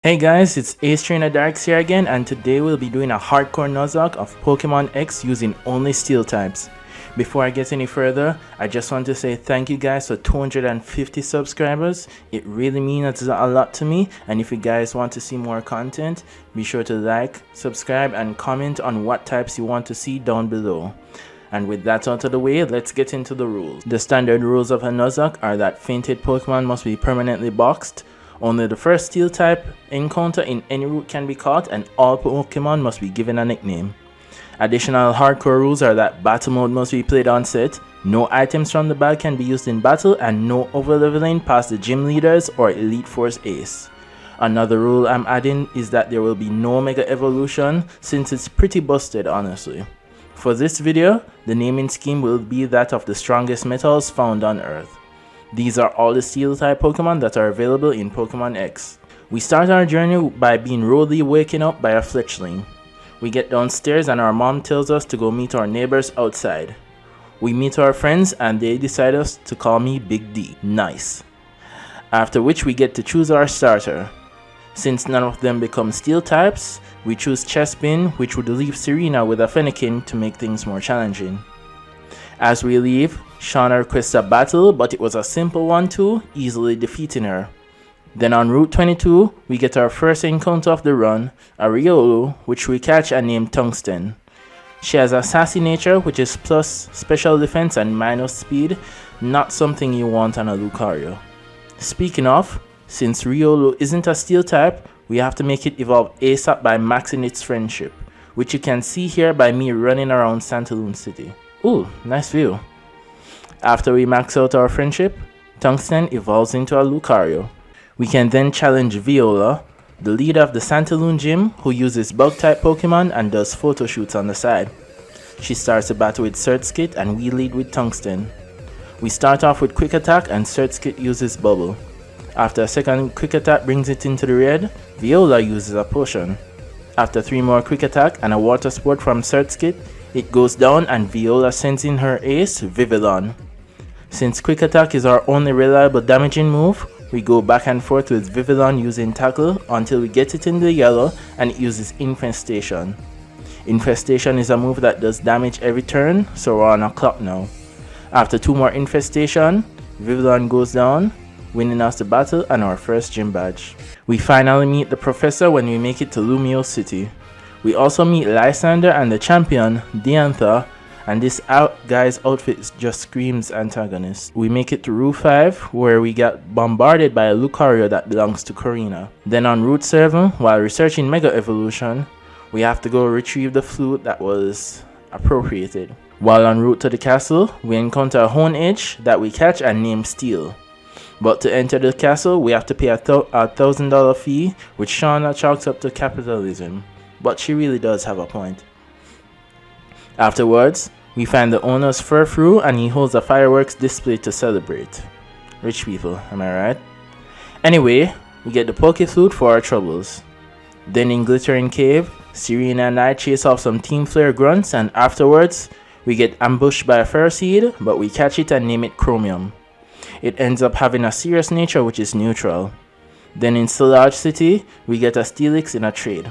Hey guys, it's Ace Trainer Daryx here again, and today we'll be doing a hardcore Nuzlocke of Pokémon X using only Steel types. Before I get any further, I just want to say thank you guys for 250 subscribers. It really means a lot to me, and if you guys want to see more content, be sure to like, subscribe, and comment on what types you want to see down below. And with that out of the way, let's get into the rules. The standard rules of a Nuzlocke are that fainted Pokémon must be permanently boxed. Only the first Steel type encounter in any route can be caught, and all Pokémon must be given a nickname. Additional hardcore rules are that battle mode must be played on set, no items from the bag can be used in battle, and no overleveling past the gym leaders or Elite Force Ace. Another rule I'm adding is that there will be no Mega Evolution, since it's pretty busted honestly. For this video, the naming scheme will be that of the strongest metals found on Earth. These are all the Steel type Pokemon that are available in Pokémon X. We start our journey by being rudely waken up by a fletchling. We get downstairs and our mom tells us to go meet our neighbors outside. We meet our friends and they decide us to call me Big D. Nice. After which we get to choose our starter. Since none of them become Steel types, we choose Chespin, which would leave Serena with a Fennekin to make things more challenging. As we leave, Shana requests a battle, but it was a simple one too, easily defeating her. Then on Route 22, we get our first encounter of the run, a Riolu, which we catch and name Tungsten. She has a sassy nature, which is plus special defense and minus speed, not something you want on a Lucario. Speaking of, since Riolu isn't a Steel type, we have to make it evolve ASAP by maxing its friendship, which you can see here by me running around Santalon City. Ooh, nice view. After we max out our friendship, Tungsten evolves into a Lucario. We can then challenge Viola, the leader of the Santalon gym, who uses bug-type Pokemon and does photo shoots on the side. She starts the battle with Surtskit and we lead with Tungsten. We start off with Quick Attack and Surtskit uses Bubble. After a second Quick Attack brings it into the red, Viola uses a potion. After 3 more Quick Attack and a Water Sport from Surtskit, it goes down and Viola sends in her ace, Vivillon. Since Quick Attack is our only reliable damaging move, we go back and forth with Vivillon using Tackle until we get it in the yellow and it uses Infestation. Infestation is a move that does damage every turn, so we're on a clock now. After 2 more Infestation, Vivillon goes down, winning us the battle and our first gym badge. We finally meet the professor when we make it to Lumio City. We also meet Lysander and the champion, Diantha, and this guy's outfit just screams antagonist. We make it to Route 5, where we get bombarded by a Lucario that belongs to Corina. Then on Route 7, while researching Mega Evolution, we have to go retrieve the flute that was appropriated. While en route to the castle, we encounter a Honedge that we catch and name Steel. But to enter the castle, we have to pay a $1,000 fee, which Shana chalks up to capitalism. But she really does have a point. Afterwards, we find the owner's Furfrou and he holds a fireworks display to celebrate. Rich people, am I right? Anyway, we get the Poké Flute for our troubles. Then in Glittering Cave, Serena and I chase off some Team Flare grunts, and afterwards, we get ambushed by a Ferroseed, but we catch it and name it Chromium. It ends up having a serious nature which is neutral. Then in Silage City, we get a Steelix in a trade.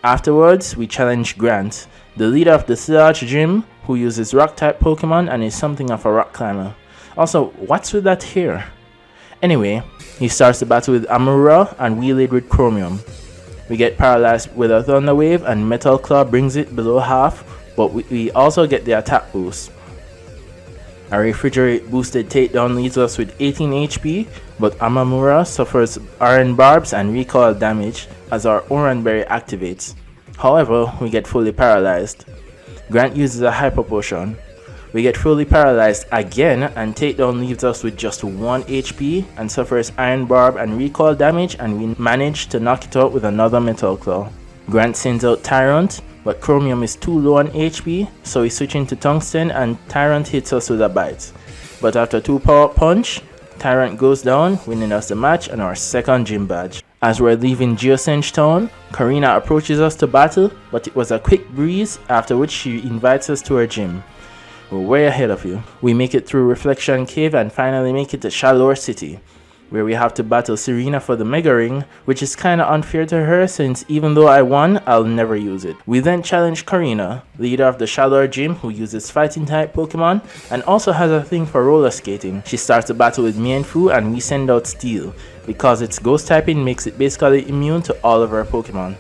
Afterwards, we challenge Grant, the leader of the Silage gym, who uses rock-type Pokemon and is something of a rock climber. Also, what's with that hair? Anyway, he starts the battle with Amura and we lead with Chromium. We get paralyzed with a Thunder Wave and Metal Claw brings it below half, but we also get the attack boost. A Refrigerate boosted takedown leaves us with 18 HP, but Amamura suffers Iron Barbs and recoil damage as our Oranberry activates. However, we get fully paralyzed. Grant uses a Hyper Potion. We get fully paralyzed again and takedown leaves us with just 1 HP and suffers Iron Barb and recoil damage, and we manage to knock it out with another Metal Claw. Grant sends out Tyrant, but Chromium is too low on HP, so we switch into Tungsten and Tyrant hits us with a bite. But after 2 power punch, Tyrant goes down, winning us the match and our second gym badge. As we're leaving Geosenge Town, Corina approaches us to battle, but it was a quick breeze, after which she invites us to her gym. We're way ahead of you. We make it through Reflection Cave and finally make it to Chandelor City. where we have to battle Serena for the Mega Ring, which is kinda unfair to her since even though I won, I'll never use it. We then challenge Karina, leader of the Chandelor gym, who uses fighting type Pokemon and also has a thing for roller skating. She starts the battle with Mienfoo and we send out Steel, because its ghost typing makes it basically immune to all of our Pokemon.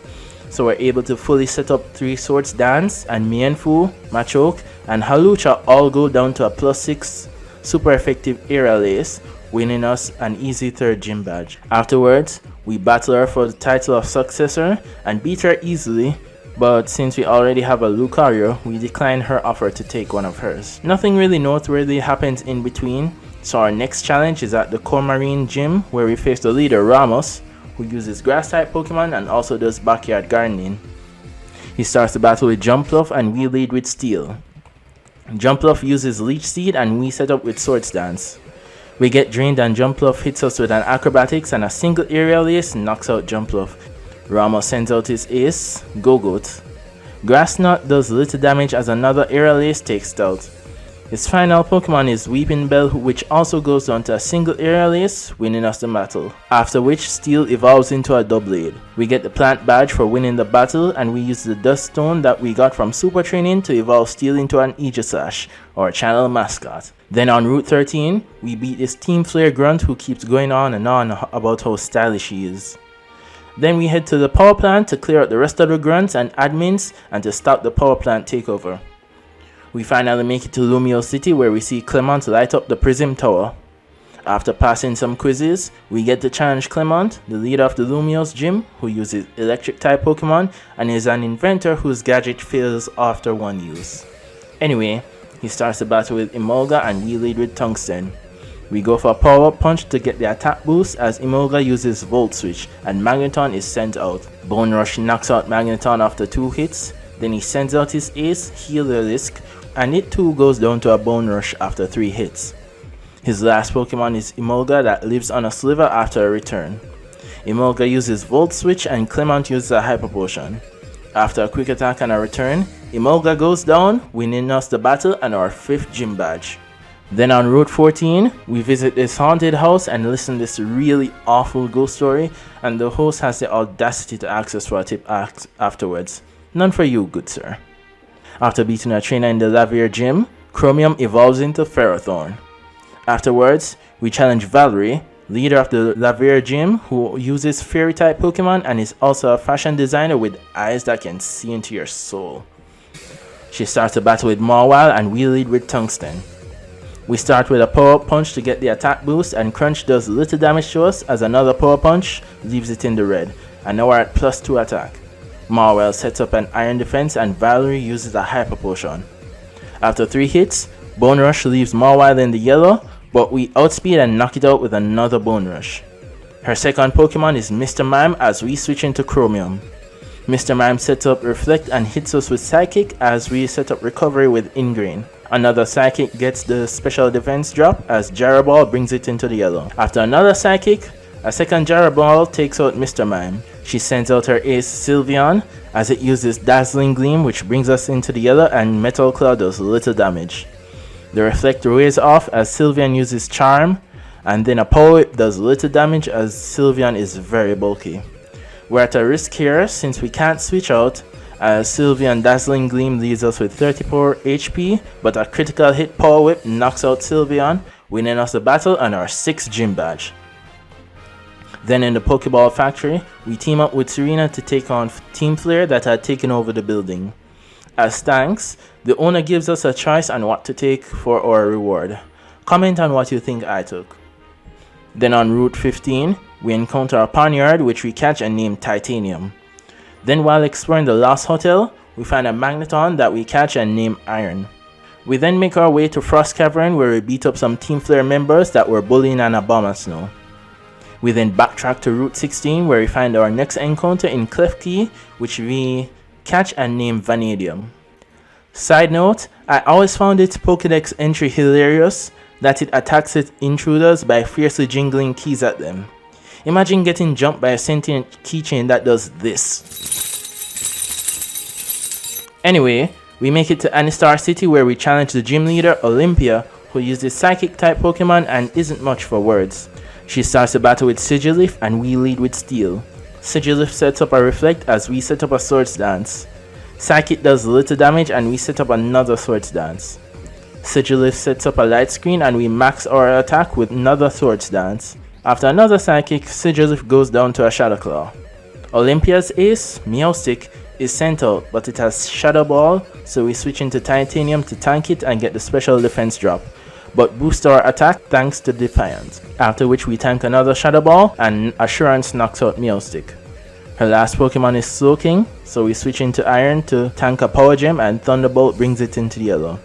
So we're able to fully set up 3 Swords Dance, and Mienfoo, Machoke, and Halucha all go down to a +6 super effective Aerial Ace, winning us an easy 3rd gym badge. Afterwards, we battle her for the title of Successor and beat her easily, but since we already have a Lucario, we decline her offer to take one of hers. Nothing really noteworthy happens in between, so our next challenge is at the Cormarine gym where we face the leader Ramos, who uses grass type Pokemon and also does backyard gardening. He starts the battle with Jumpluff and we lead with Steel. Jumpluff uses Leech Seed and we set up with Swords Dance. We get drained and Jumpluff hits us with an Acrobatics and a single Aerial Ace knocks out Jumpluff. Ramos sends out his ace, Go-Goat. Grass Knot does little damage as another Aerial Ace takes it out. His final Pokemon is Weeping Bell, which also goes down to a single Aerial Ace, winning us the battle. After which Steel evolves into a Doublade. We get the plant badge for winning the battle and we use the Dust Stone that we got from Super Training to evolve Steel into an Aegislash, or channel mascot. Then on Route 13, we beat this Team Flare Grunt who keeps going on and on about how stylish he is. Then we head to the power plant to clear out the rest of the grunts and admins and to stop the power plant takeover. We finally make it to Lumio City where we see Clement light up the Prism Tower. After passing some quizzes, we get to challenge Clement, the leader of the Lumio's gym, who uses electric type Pokemon and is an inventor whose gadget fails after one use. Anyway, he starts the battle with Emolga and we lead with Tungsten. We go for a power-up punch to get the attack boost as Emolga uses Volt Switch and Magneton is sent out. Bone Rush knocks out Magneton after 2 hits, then he sends out his ace, Heliolisk, and it too goes down to a Bone Rush after 3 hits. His last Pokemon is Emolga that lives on a sliver after a return. Emolga uses Volt Switch and Clement uses a Hyper Potion. After a quick attack and a return, Emolga goes down, winning us the battle and our 5th gym badge. Then on Route 14, we visit this haunted house and listen to this really awful ghost story, and the host has the audacity to ask us for a tip afterwards. None for you, good sir. After beating a trainer in the Lavier gym, Chromium evolves into Ferrothorn. Afterwards, we challenge Valerie, leader of the Lavier gym, who uses fairy type Pokemon and is also a fashion designer with eyes that can see into your soul. She starts a battle with Mawile and we lead with Tungsten. We start with a power-up punch to get the attack boost and Crunch does little damage to us as another power punch leaves it in the red, and now we're at +2 attack. Mawile sets up an Iron Defense and Valerie uses a Hyper Potion. After 3 hits, Bone Rush leaves Mawile in the yellow, but we outspeed and knock it out with another Bone Rush. Her second Pokemon is Mr. Mime as we switch into Chromium. Mr. Mime sets up Reflect and hits us with Psychic as we set up Recovery with Ingrain. Another Psychic gets the special defense drop as Jaraball brings it into the yellow. After another Psychic, a second Jaraball takes out Mr. Mime. She sends out her ace Sylveon as it uses Dazzling Gleam, which brings us into the yellow, and Metal Claw does little damage. The Reflect wears off as Sylveon uses Charm, and then a Power Whip does little damage as Sylveon is very bulky. We're at a risk here since we can't switch out, as Sylveon Dazzling Gleam leaves us with 34 HP, but a critical hit Power Whip knocks out Sylveon, winning us the battle and our 6th gym badge. Then in the Pokeball factory, we team up with Serena to take on Team Flare that had taken over the building. As thanks, the owner gives us a choice on what to take for our reward. Comment on what you think I took. Then on Route 15, we encounter a Poniard which we catch and name Titanium. Then while exploring the Lost Hotel, we find a Magneton that we catch and name Iron. We then make our way to Frost Cavern where we beat up some Team Flare members that were bullying an Abomasnow. We then backtrack to Route 16 where we find our next encounter in Klefki, which we catch and name Vanadium. Side note, I always found its Pokédex entry hilarious that it attacks its intruders by fiercely jingling keys at them. Imagine getting jumped by a sentient keychain that does this. Anyway, we make it to Anistar City where we challenge the gym leader Olympia, who uses Psychic type Pokemon and isn't much for words. She starts the battle with Sigilif and we lead with Steel. Sigilif sets up a Reflect as we set up a Swords Dance. Psychic does little damage and we set up another Swords Dance. Sigilif sets up a Light Screen and we max our attack with another Swords Dance. After another Psychic, Sigilif goes down to a Shadow Claw. Olympia's ace, Meowstic, is sent out, but it has Shadow Ball, so we switch into Titanium to tank it and get the special defense drop, but boost our attack thanks to Defiance, after which we tank another Shadow Ball and Assurance knocks out Meowstic. Her last Pokemon is Slowking, so we switch into Iron to tank a Power Gem and Thunderbolt brings it into yellow.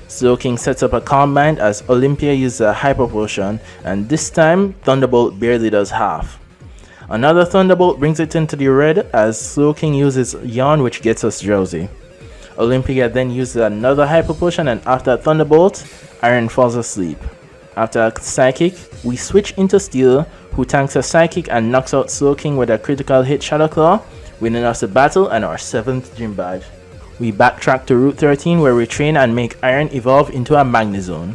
Slowking sets up a Calm Mind as Olympia uses a Hyper Potion, and this time Thunderbolt barely does half. Another Thunderbolt brings it into the red as Slowking uses Yawn, which gets us drowsy. Olympia then uses another Hyper Potion, and after Thunderbolt, Iron falls asleep. After a Psychic, we switch into Steel, who tanks a Psychic and knocks out Slowking with a critical hit Shadow Claw, winning us the battle and our 7th gym badge. We backtrack to Route 13 where we train and make Iron evolve into a Magnezone.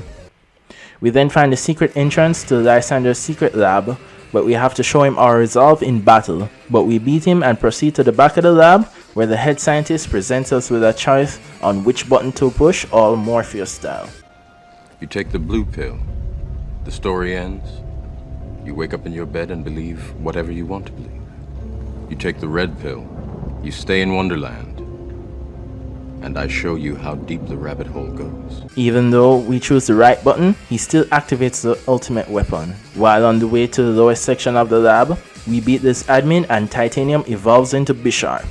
We then find the secret entrance to Lysander's secret lab, but we have to show him our resolve in battle, but we beat him and proceed to the back of the lab where the head scientist presents us with a choice on which button to push, all Morpheus style. You take the blue pill, the story ends, you wake up in your bed and believe whatever you want to believe. You take the red pill, you stay in Wonderland, and I show you how deep the rabbit hole goes. Even though we choose the right button, he still activates the ultimate weapon. While on the way to the lowest section of the lab, we beat this admin and Titanium evolves into Bisharp.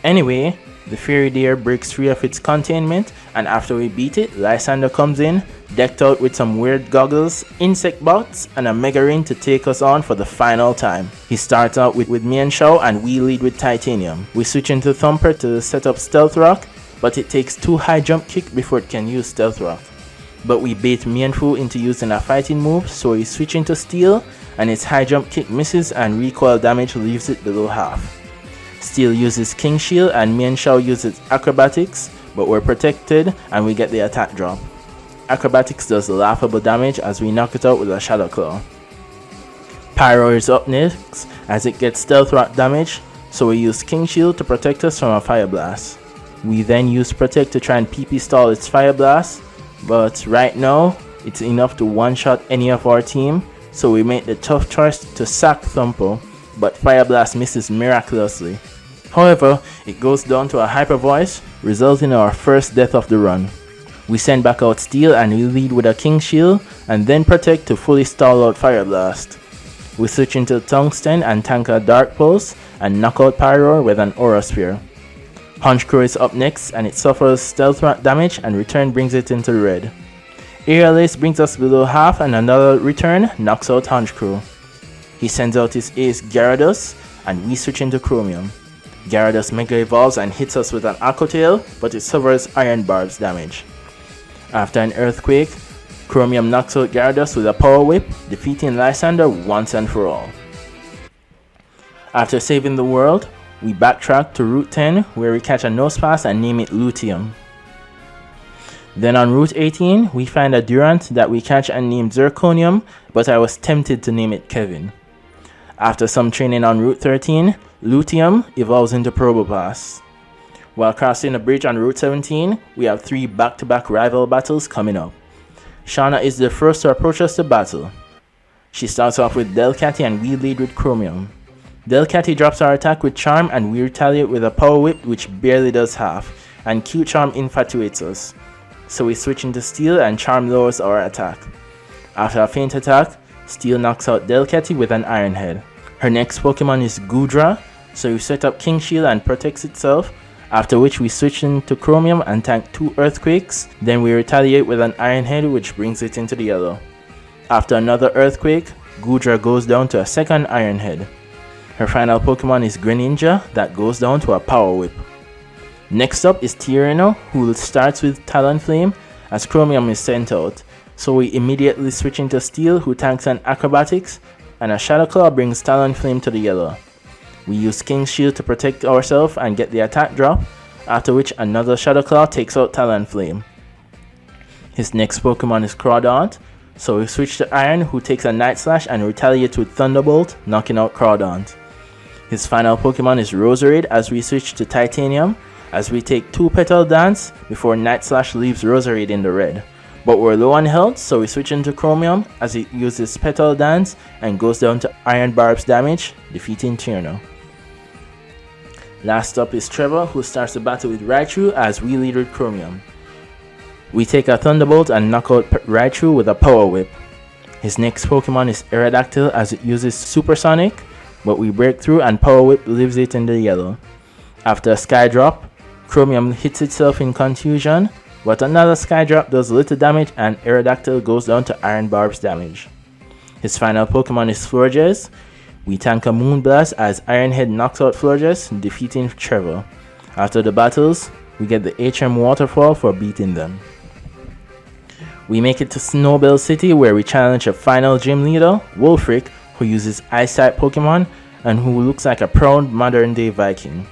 Anyway, the Fairy Deer breaks free of its containment, and after we beat it, Lysander comes in, decked out with some weird goggles, insect bots, and a Mega Ring to take us on for the final time. He starts out with Mienshao and we lead with Titanium. We switch into Thumper to set up Stealth Rock, but it takes 2 high jump kick before it can use Stealth Rock. But we bait Mienfoo into using a fighting move, so we switch into Steel, and its high jump kick misses and recoil damage leaves it below half. Steel uses King Shield and Mienshao uses Acrobatics, but we're protected and we get the attack drop. Acrobatics does laughable damage as we knock it out with a Shadow Claw. Pyro is up next as it gets Stealth Rock damage, so we use King Shield to protect us from a Fire Blast. We then use Protect to try and PP stall its Fire Blast, but right now it's enough to one-shot any of our team, so we make the tough choice to sack Thumpo, but Fire Blast misses miraculously. However, it goes down to a Hyper Voice, resulting in our first death of the run. We send back out Steel and we lead with a King Shield, and then Protect to fully stall out Fire Blast. We switch into Tungsten and tank a Dark Pulse and knock out Pyro with an Aura Sphere. Honchkrow is up next and it suffers Stealth Rock damage and Return brings it into red. Aerial Ace brings us below half and another Return knocks out Honchkrow. He sends out his ace Gyarados and we switch into Chromium. Gyarados Mega Evolves and hits us with an Aqua Tail, but it suffers Iron Barbs damage. After an Earthquake, Chromium knocks out Gyarados with a Power Whip, defeating Lysander once and for all. After saving the world, we backtrack to Route 10 where we catch a Nosepass and name it Lutium. Then on Route 18, we find a Durant that we catch and name Zirconium, but I was tempted to name it Kevin. After some training on Route 13, Lutium evolves into Probopass. While crossing a bridge on Route 17, we have 3 back-to-back rival battles coming up. Shana is the first to approach us to battle. She starts off with Delcatty and we lead with Chromium. Delcatty drops our attack with Charm and we retaliate with a Power Whip which barely does half, and Q-Charm infatuates us. So we switch into Steel and Charm lowers our attack. After a feint attack, Steel knocks out Delcatty with an Iron Head. Her next Pokemon is Goodra, so we set up King Shield and protects itself, after which we switch into Chromium and tank 2 Earthquakes, then we retaliate with an Iron Head which brings it into the yellow. After another Earthquake, Goodra goes down to a second Iron Head. Her final Pokemon is Greninja that goes down to a Power Whip. Next up is Tierno, who starts with Talonflame as Chromium is sent out, so we immediately switch into Steel who tanks an Acrobatics, and a Shadow Claw brings Talonflame to the yellow. We use King's Shield to protect ourselves and get the attack drop, after which another Shadow Claw takes out Talonflame. His next Pokemon is Crawdaunt, So we switch to Iron, who takes a Night Slash and retaliates with Thunderbolt, knocking out Crawdaunt. His final Pokemon is Roserade as we switch to Titanium, as we take 2 Petal Dance before Night Slash leaves Roserade in the red. But we're low on health, so we switch into Chromium as it uses Petal Dance and goes down to Iron Barb's damage, defeating Tierno. Last up is Trevor, who starts the battle with Raichu as we lead with Chromium. We take a Thunderbolt and knock out Raichu with a Power Whip. His next Pokemon is Aerodactyl as it uses Supersonic, but we break through and Power Whip leaves it in the yellow. After a Sky Drop, Chromium hits itself in confusion, but another Sky Drop does little damage and Aerodactyl goes down to Iron Barb's damage. His final Pokemon is Florges. We tank a Moonblast as Ironhead knocks out Florges, defeating Trevor. After the battles, we get the HM Waterfall for beating them. We make it to Snowball City where we challenge a final gym leader, Wolfric, who uses Ice-type Pokemon and who looks like a proud modern-day Viking.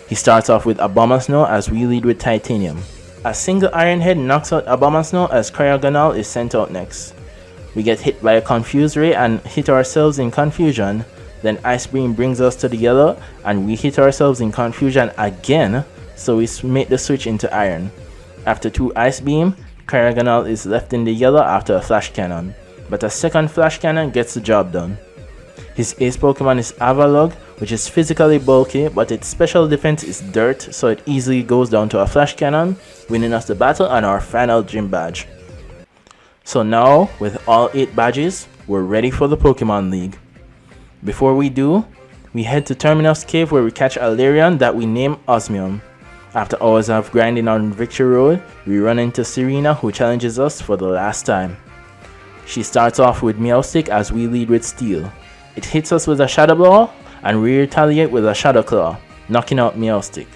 He starts off with Abomasnow as we lead with Titanium. A single Ironhead knocks out Abomasnow as Cryogonal is sent out next. We get hit by a Confuse Ray and hit ourselves in confusion. Then Ice Beam brings us to the yellow and we hit ourselves in confusion again, so we make the switch into Iron. After 2 Ice Beam, Cryogonal is left in the yellow after a Flash Cannon, but a second Flash Cannon gets the job done. His ace Pokemon is Avalugg, which is physically bulky, but its special defense is Dirt, so it easily goes down to a Flash Cannon, winning us the battle and our final gym badge. So now, with all 8 badges, we're ready for the Pokemon League. Before we do, we head to Terminus Cave where we catch a Larian that we name Osmium. After hours of grinding on Victory Road, we run into Serena, who challenges us for the last time. She starts off with Meowstic as we lead with Steel. It hits us with a Shadow Ball and we retaliate with a Shadow Claw, knocking out Meowstic.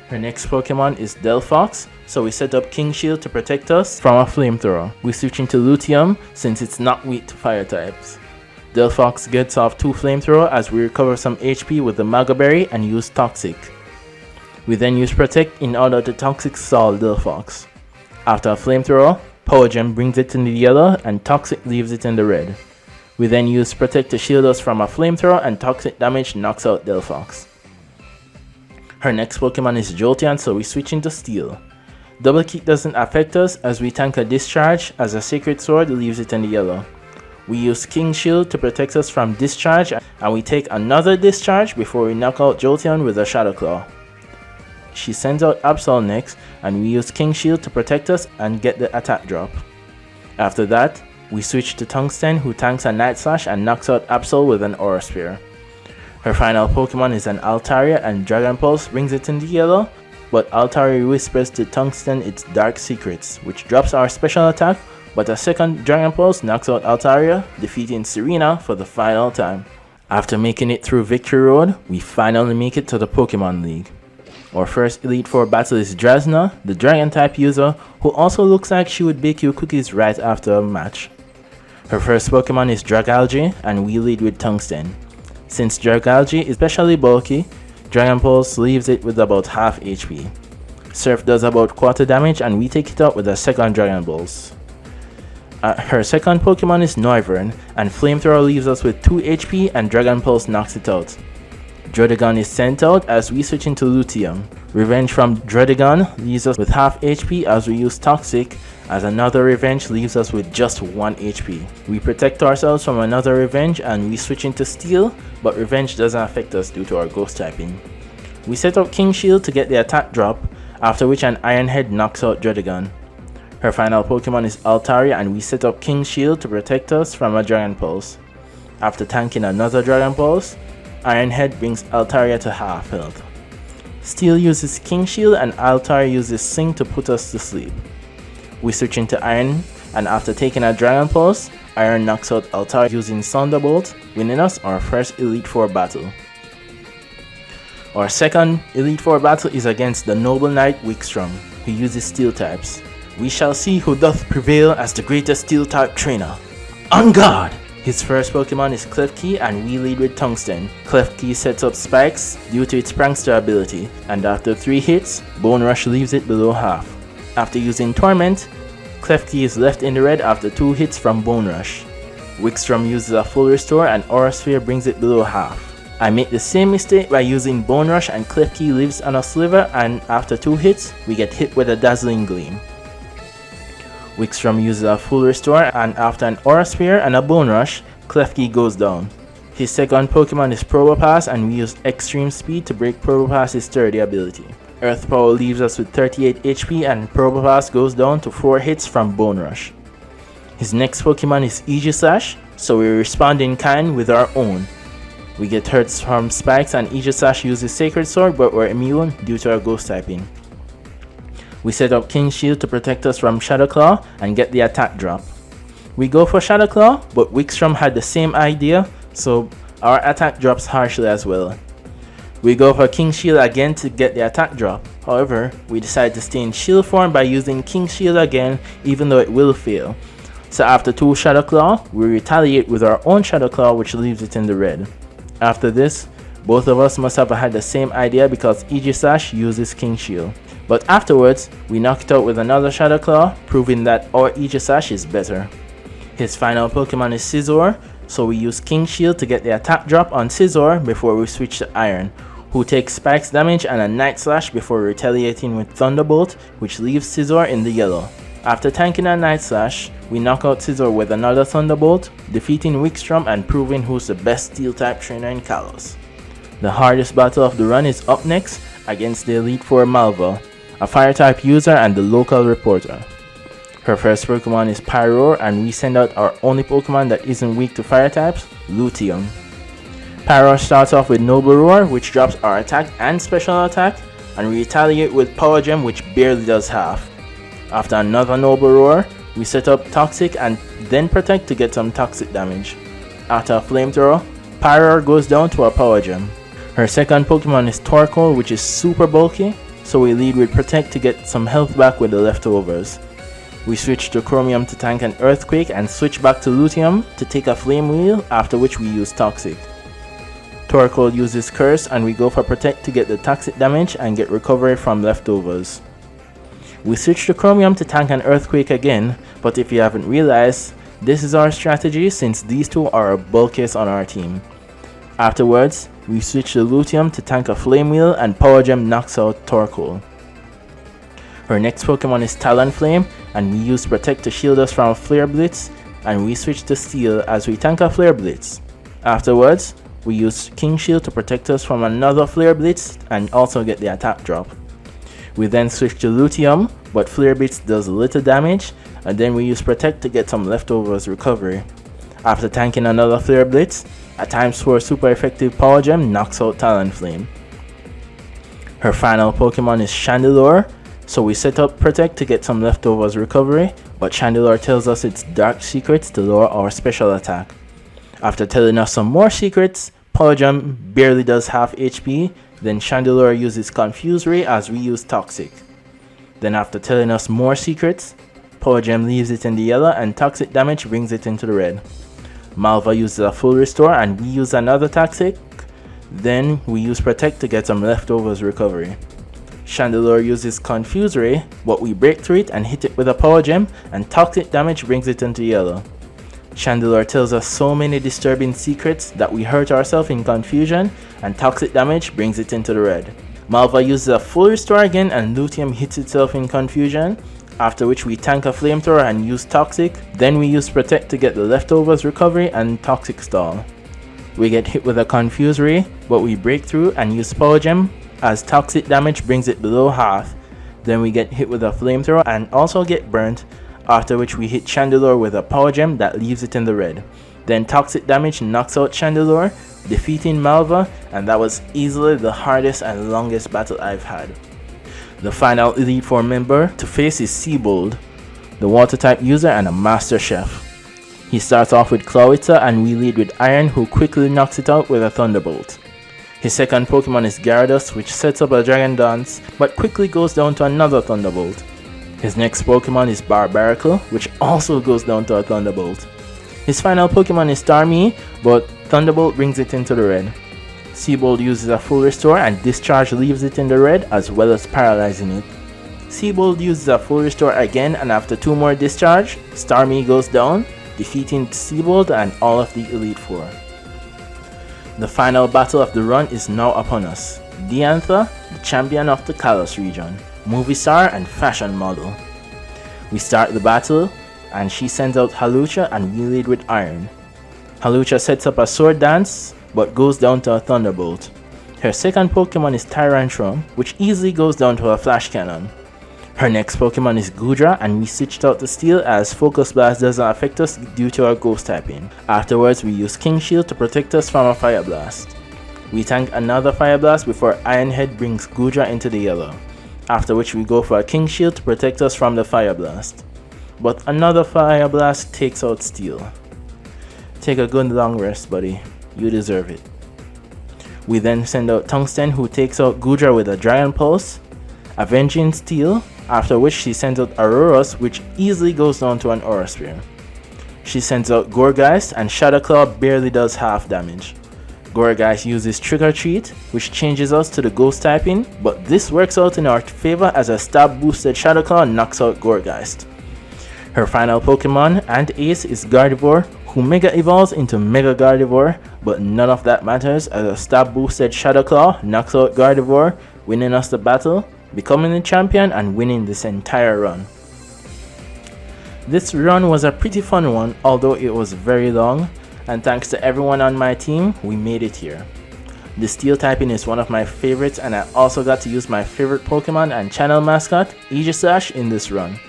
Her next Pokemon is Delphox, so we set up King Shield to protect us from a Flamethrower. We switch into Lutium since it's not weak to fire types. Delphox gets off 2 Flamethrower as we recover some HP with the Maga Berry and use Toxic. We then use Protect in order to Toxic Stall Delphox. After a Flamethrower, Power Gem brings it in the yellow and Toxic leaves it in the red. We then use Protect to shield us from a Flamethrower and Toxic damage knocks out Delphox. Her next Pokemon is Jolteon, so we switch into Steel. Double Kick doesn't affect us as we tank a Discharge as a Sacred Sword leaves it in the yellow. We use King Shield to protect us from Discharge and we take another Discharge before we knock out Jolteon with a Shadow Claw. She sends out Absol next and we use King Shield to protect us and get the attack drop. After that, we switch to Tungsten, who tanks a Night Slash and knocks out Absol with an Aura Sphere. Her final Pokemon is an Altaria and Dragon Pulse brings it in the yellow, but Altaria whispers to Tungsten its dark secrets, which drops our special attack, but a second Dragon Pulse knocks out Altaria, defeating Serena for the final time. After making it through Victory Road, we finally make it to the Pokemon League. Our first Elite Four battle is Drasna, the Dragon type user, who also looks like she would bake you cookies right after a match. Her first Pokemon is Dragalge, and we lead with Tungsten. Since Dragalge is especially bulky, Dragon Pulse leaves it with about half HP. Surf does about quarter damage and we take it out with a second Dragon Pulse. Her second Pokemon is Noivern, and Flamethrower leaves us with 2 HP and Dragon Pulse knocks it out. Druddigon is sent out as we switch into Lutium. Revenge from Druddigon leaves us with half HP as we use Toxic, as another Revenge leaves us with just 1 HP. We protect ourselves from another Revenge and we switch into Steel, but Revenge doesn't affect us due to our Ghost typing. We set up King Shield to get the attack drop, after which an Ironhead knocks out Druddigon. Her final Pokemon is Altaria and we set up King Shield to protect us from a Dragon Pulse. After tanking another Dragon Pulse, Ironhead brings Altaria to half health. Steel uses King Shield and Altaria uses Sing to put us to sleep. We switch into Iron, and after taking a Dragon Pulse, Iron knocks out Altaria using Thunderbolt, winning us our first Elite Four battle. Our second Elite Four battle is against the Noble Knight Wickstrom, who uses Steel types. We shall see who doth prevail as the greatest Steel type trainer. On guard! His first Pokemon is Klefki and we lead with Tungsten. Klefki sets up spikes due to its Prankster ability, and after 3 hits, Bone Rush leaves it below half. After using Torment, Klefki is left in the red after 2 hits from Bone Rush. Wikstrom uses a full restore and Aura Sphere brings it below half. I make the same mistake by using Bone Rush and Klefki lives on a sliver, and after 2 hits, we get hit with a Dazzling Gleam. Wikstrom uses a full restore, and after an Aura Sphere and a Bone Rush, Klefki goes down. His second Pokemon is Probopass, and we use Extreme Speed to break Probopass's sturdy ability. Earth Power leaves us with 38 HP, and Probopass goes down to 4 hits from Bone Rush. His next Pokemon is Aegislash, so we respond in kind with our own. We get hurt from spikes, and Aegislash uses Sacred Sword, but we're immune due to our Ghost typing. We set up King's Shield to protect us from Shadow Claw and get the attack drop. We go for Shadow Claw, but Wikstrom had the same idea, so our attack drops harshly as well. We go for King's Shield again to get the attack drop. However, we decide to stay in shield form by using King's Shield again, even though it will fail. So after 2 Shadow Claw, we retaliate with our own Shadow Claw, which leaves it in the red. After this, both of us must have had the same idea because Aegislash uses King's Shield. But afterwards, we knock it out with another Shadow Claw, proving that our Aegislash is better. His final Pokemon is Scizor, so we use King's Shield to get the attack drop on Scizor before we switch to Iron, who takes Spikes damage and a Night Slash before retaliating with Thunderbolt, which leaves Scizor in the yellow. After tanking a Night Slash, we knock out Scizor with another Thunderbolt, defeating Wikstrom and proving who's the best Steel-type trainer in Kalos. The hardest battle of the run is up next against the Elite Four Malva, a Fire-type user and the local reporter. Her first Pokemon is Pyro, and we send out our only Pokemon that isn't weak to Fire types, Lutium. Pyro starts off with Noble Roar, which drops our attack and special attack, and we retaliate with Power Gem, which barely does half. After another Noble Roar, we set up Toxic and then Protect to get some toxic damage. After a Flamethrower, Pyro goes down to a Power Gem. Her second Pokemon is Torkoal, which is super bulky, so we lead with Protect to get some health back with the leftovers. We switch to Chromium to tank an Earthquake and switch back to Lutium to take a Flame Wheel, after which we use Toxic. Torkoal uses Curse, and we go for Protect to get the toxic damage and get recovery from leftovers. We switch to Chromium to tank an Earthquake again, but if you haven't realized, this is our strategy since these two are our bulkiest on our team. Afterwards, we switch to Lutium to tank a Flame Wheel, and Power Gem knocks out Torkoal. Her next Pokemon is Talonflame, and we use Protect to shield us from Flare Blitz, and we switch to Steel as we tank a Flare Blitz. Afterwards, we use King Shield to protect us from another Flare Blitz and also get the attack drop. We then switch to Lutium, but Flare Blitz does little damage, and then we use Protect to get some leftovers recovery. After tanking another Flare Blitz, a ×4 super effective Power Gem knocks out Talonflame. Her final Pokemon is Chandelor, so we set up Protect to get some leftovers recovery, but Chandelor tells us its dark secrets to lower our special attack. After telling us some more secrets, Power Gem barely does half HP, then Chandelor uses Confuse Ray as we use Toxic. Then after telling us more secrets, Power Gem leaves it in the yellow and toxic damage brings it into the red. Malva uses a full restore and we use another Toxic, then we use Protect to get some leftovers recovery. Chandelor uses Confuse Ray, but we break through it and hit it with a Power Gem, and toxic damage brings it into yellow. Chandelor tells us so many disturbing secrets that we hurt ourselves in confusion, and toxic damage brings it into the red. Malva uses a full restore again and Lutium hits itself in confusion, after which we tank a Flamethrower and use Toxic, then we use Protect to get the leftovers recovery and Toxic stall. We get hit with a Confuse Ray, but we break through and use Power Gem as toxic damage brings it below half. Then we get hit with a Flamethrower and also get burnt, after which we hit Chandelor with a Power Gem that leaves it in the red. Then toxic damage knocks out Chandelor, defeating Malva, and that was easily the hardest and longest battle I've had. The final Elite Four member to face is Seabold, the water type user and a master chef. He starts off with Clawitzer and we lead with Iron, who quickly knocks it out with a Thunderbolt. His second Pokemon is Gyarados, which sets up a Dragon Dance, but quickly goes down to another Thunderbolt. His next Pokemon is Barbaracle, which also goes down to a Thunderbolt. His final Pokemon is Starmie, but Thunderbolt brings it into the red. Seabold uses a full restore and Discharge leaves it in the red as well as paralyzing it. Seabold uses a full restore again, and after 2 more discharge, Starmie goes down, defeating Seabold and all of the Elite Four. The final battle of the run is now upon us. Diantha, the champion of the Kalos region, movie star and fashion model. We start the battle, and she sends out Halucha and we lead with Iron. Halucha sets up a sword dance, but goes down to a Thunderbolt. Her second Pokemon is Tyrantrum, which easily goes down to a Flash Cannon. Her next Pokemon is Goodra, and we switched out to Steel as Focus Blast doesn't affect us due to our Ghost typing. Afterwards, we use King Shield to protect us from a Fire Blast. We tank another Fire Blast before Iron Head brings Goodra into the yellow, after which we go for a King Shield to protect us from the Fire Blast. But another Fire Blast takes out Steel. Take a good long rest, buddy. You deserve it. We then send out Tungsten, who takes out Goodra with a Dragon Pulse, avenging Steel, after which she sends out Auroras, which easily goes down to an Aura Sphere. She sends out Gourgeist, and Shadow Claw barely does half damage. Gourgeist uses Trick or Treat, which changes us to the Ghost typing, but this works out in our favor as a stab boosted Shadow Claw knocks out Gourgeist. Her final Pokemon and ace is Gardevoir, who Mega Evolves into Mega Gardevoir, but none of that matters as a stab boosted Shadow Claw knocks out Gardevoir, winning us the battle, becoming the champion and winning this entire run. This run was a pretty fun one, although it was very long, and thanks to everyone on my team, we made it here. The Steel typing is one of my favorites, and I also got to use my favorite Pokemon and channel mascot, Aegislash, in this run.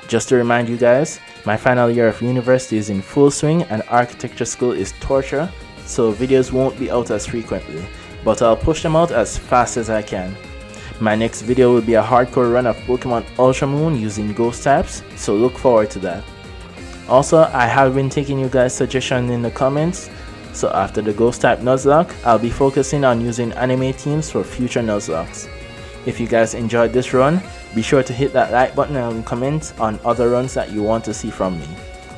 Just to remind you guys, my final year of university is in full swing and architecture school is torture, so videos won't be out as frequently, but I'll push them out as fast as I can. My next video will be a hardcore run of Pokemon Ultra Moon using Ghost types, so look forward to that. Also, I have been taking you guys' suggestions in the comments, so after the Ghost type Nuzlocke, I'll be focusing on using anime themes for future Nuzlockes. If you guys enjoyed this run, be sure to hit that like button and comment on other runs that you want to see from me.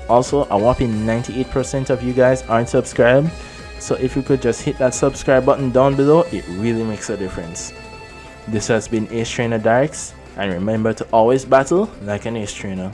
Also, a whopping 98% of you guys aren't subscribed, so if you could just hit that subscribe button down below, it really makes a difference. This has been Ace Trainer Daryx, and remember to always battle like an Ace Trainer.